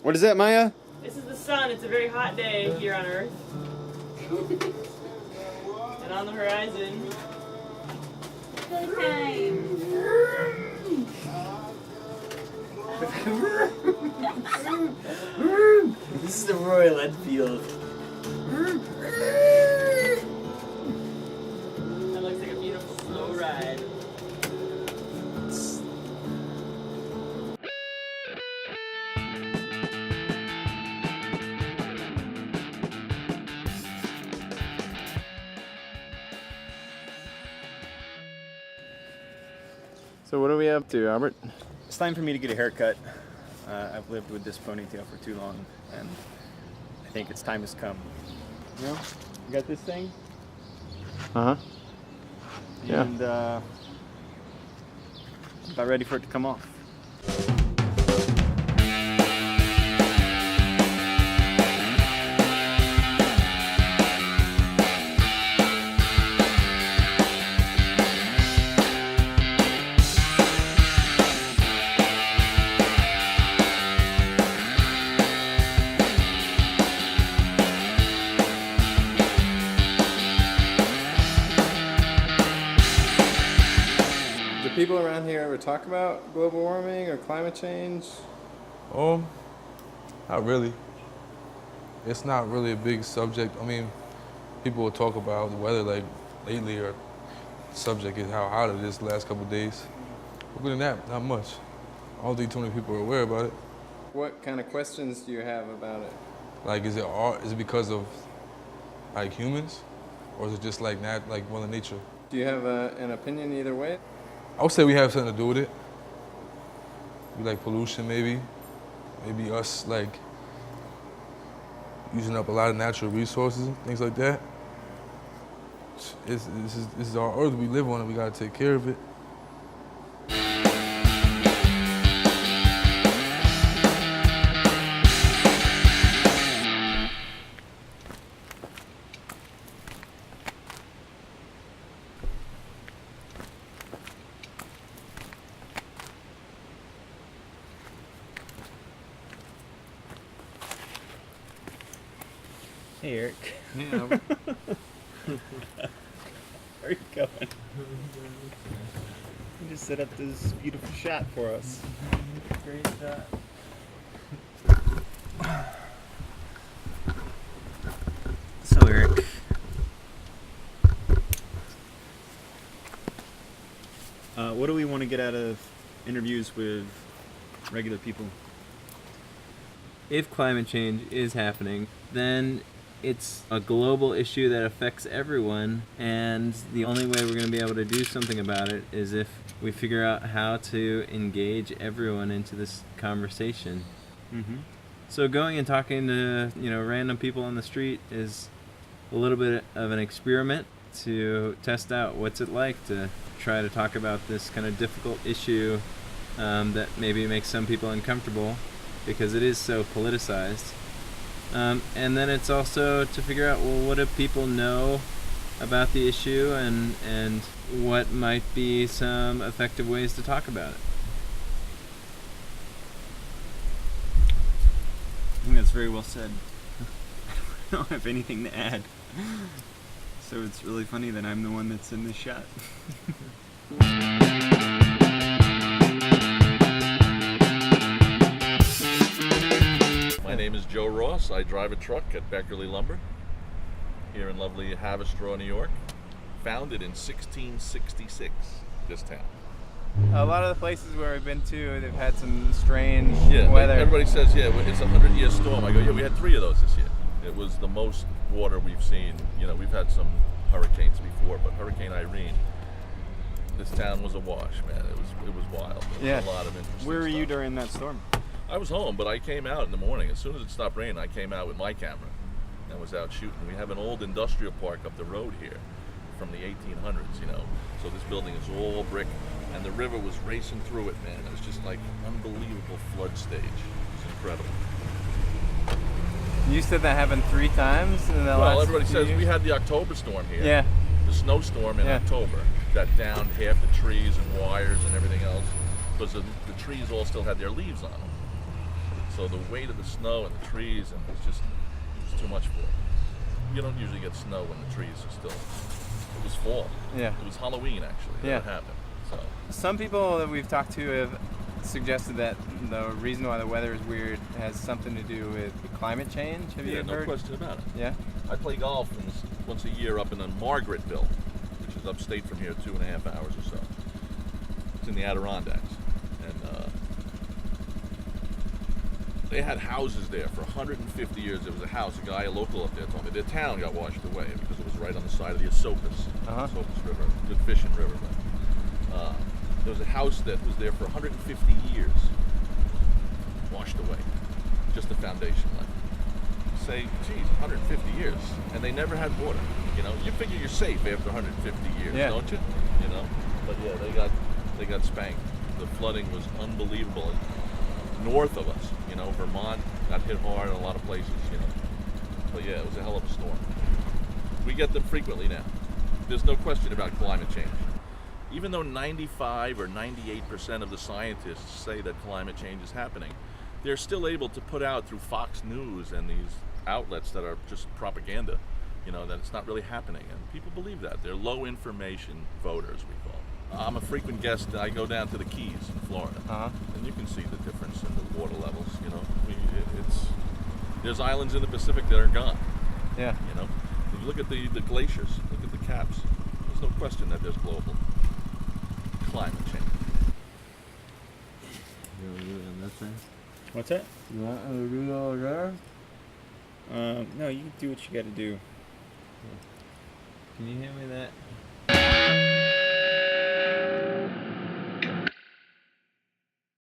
What is that, Maya? This is the sun. It's a very hot day here on Earth. And on the horizon. Go time. This is the Royal Enfield. That looks like a beautiful slow ride. So what are we up to, Albert? It's time for me to get a haircut. I've lived with this ponytail for too long, and I think its time has come. You know, you got this thing? Uh-huh. Yeah. And about ready for it to come off. Do people around here ever talk about global warming or climate change? Not really. It's not really a big subject. I mean, people will talk about the weather like lately, or the subject is how hot it is the last couple of days. Other than that, not much. I don't think too many people are aware about it. What kind of questions do you have about it? Like, is it because of like humans, or is it just like Mother Nature? Do you have an opinion either way? I would say we have something to do with it. Maybe like pollution, maybe us like using up a lot of natural resources and things like that. This is our earth we live on, and we gotta take care of it. Hey, Eric. Yeah. Where are you going? You just set up this beautiful shot for us. Great shot. So, Eric. What do we want to get out of interviews with regular people? If climate change is happening, then it's a global issue that affects everyone, and the only way we're going to be able to do something about it is if we figure out how to engage everyone into this conversation. Mm-hmm. So going and talking to random people on the street is a little bit of an experiment to test out what's it like to try to talk about this kind of difficult issue that maybe makes some people uncomfortable because it is so politicized. And then it's also to figure out, well, what do people know about the issue, and what might be some effective ways to talk about it. I think that's very well said. I don't have anything to add. So it's really funny that I'm the one that's in this shot. My name is Joe Ross. I drive a truck at Beckerly Lumber here in lovely Haverstraw, New York. Founded in 1666, this town. A lot of the places where we've been to, they've had some strange Yeah, weather. everybody says, yeah, it's a 100-year storm. I go, yeah, we had 3 of those this year. It was the most water we've seen. You know, we've had some hurricanes before, but Hurricane Irene, this town was awash, man. It was wild. There was a lot of interesting Where were you stuff. during that storm? I was home, but I came out in the morning. As soon as it stopped raining, I came out with my camera and was out shooting. We have an old industrial park up the road here from the 1800s, you know. So this building is all brick, and the river was racing through it, man. It was just like unbelievable flood stage. It was incredible. You said that happened 3 times in the last Well, everybody few says years? we had the October storm here. Yeah. The snowstorm in Yeah. October that downed half the trees and wires and everything else because the trees all still had their leaves on them. So the weight of the snow and the trees, and it was too much for it. You don't usually get snow when the trees are still. It was fall. Yeah. It was Halloween actually. Yeah. That happened. So Some people that we've talked to have suggested that the reason why the weather is weird has something to do with climate change. Have you yeah, no heard? question about it. Yeah. I play golf once a year up in Margaretville, which is upstate from here, 2.5 hours or so. It's in the Adirondacks, and they had houses there for 150 years. There was a house, a guy, a local up there, told me their town got washed away because it was right on the side of the Esopus, Esopus River, good fishing river. But there was a house that was there for 150 years, washed away, just the foundation left. Say, geez, 150 years, and they never had water. You know, you figure you're safe after 150 years, Yeah. don't you? You know, but yeah, they got spanked. The flooding was unbelievable. And north of us, you know, Vermont got hit hard in a lot of places. You know, but yeah, it was a hell of a storm. We get them frequently now. There's no question about climate change. Even though 95 or 98% of the scientists say that climate change is happening, they're still able to put out through Fox News and these outlets that are just propaganda, you know, that it's not really happening. And people believe that. They're low information voters, we call them. I'm a frequent guest. I go down to the Keys in Florida, and you can see the difference in the water levels, you know. There's islands in the Pacific that are gone. Yeah. You know, if you look at the glaciers, look at the caps, there's no question that there's global climate change. What's that? You want to do it over there? No, you do what you got to do. Can you hand me that?